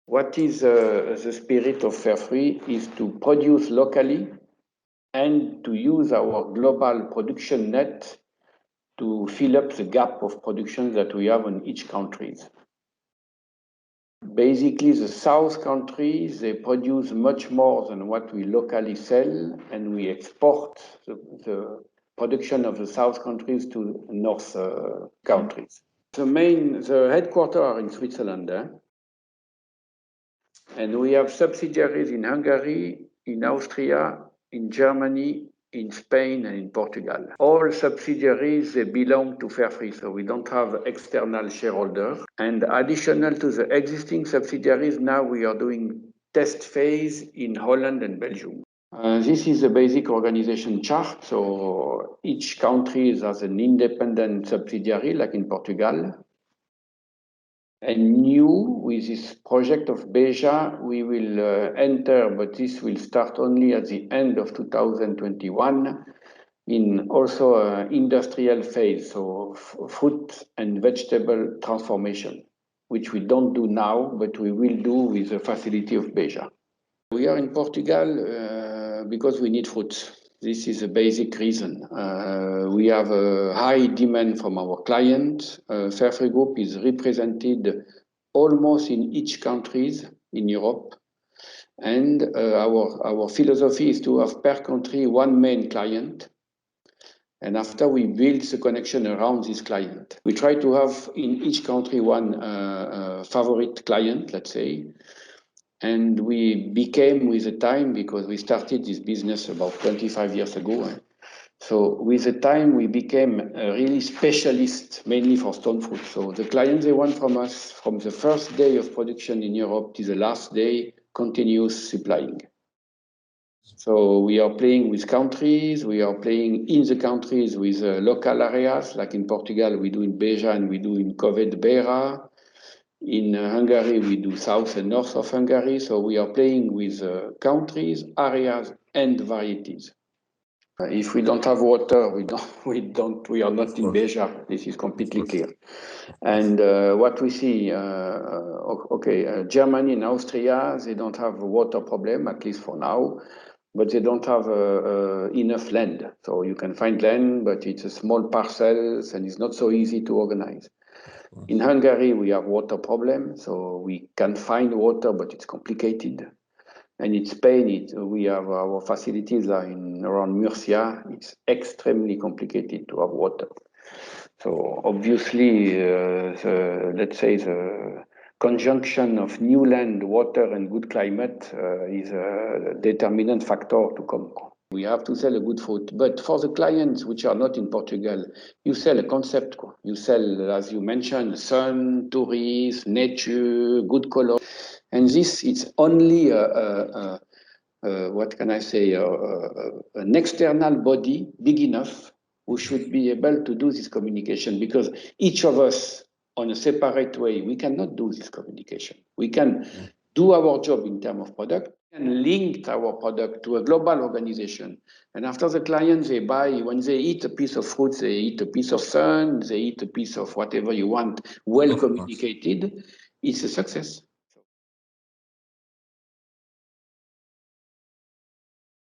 What is the spirit of Fairfruit is to produce locally and to use our global production net to fill up the gap of production that we have in each country. Basically, the South countries, they produce much more than what we locally sell, and we export the production of the South countries to North countries. The headquarters are in Switzerland, and we have subsidiaries in Hungary, in Austria, in Germany, in Spain, and in Portugal. All subsidiaries, they belong to Fairfruit, so we don't have external shareholders. And additional to the existing subsidiaries, now we are doing test phase in Holland and Belgium. This is the basic organization chart. So each country has an independent subsidiary, like in Portugal. And new, with this project of Beja, we will enter, but this will start only at the end of 2021, in also an industrial phase, so fruit and vegetable transformation, which we don't do now, but we will do with the facility of Beja. We are in Portugal because we need fruits. This is a basic reason. We have a high demand from our clients. Fairfruit Group is represented almost in each country in Europe. And our philosophy is to have per country one main client. And after we build the connection around this client, we try to have in each country one favorite client, let's say. And we became with the time, because we started this business about 25 years ago. So with the time, we became a really specialist, mainly for stone fruit. So the clients, they want from us, from the first day of production in Europe to the last day, continuous supplying. So we are playing with countries, we are playing in the countries with local areas, like in Portugal, we do in Beja and we do in Beja. In Hungary, we do south and north of Hungary. So we are playing with countries, areas, and varieties. If we don't have water, we are not in Beja. This is completely clear. And what we see, Germany and Austria, they don't have a water problem, at least for now, but they don't have enough land. So you can find land, but it's a small parcels and it's not so easy to organize. In Hungary, we have water problem, so we can find water, but it's complicated. And in Spain, we have our facilities are around Murcia. It's extremely complicated to have water. So obviously, let's say the conjunction of new land, water, and good climate is a determinant factor to come. We have to sell a good fruit, but for the clients which are not in Portugal, you sell a concept. You sell, as you mentioned, sun, tourists, nature, good color. And this, it's only, what can I say, an external body big enough who should be able to do this communication, because each of us on a separate way, we cannot do this communication. We can do our job in terms of product and link our product to a global organization. And after the clients, they buy, when they eat a piece of fruit, they eat a piece of sun, they eat a piece of whatever you want, well communicated, it's a success.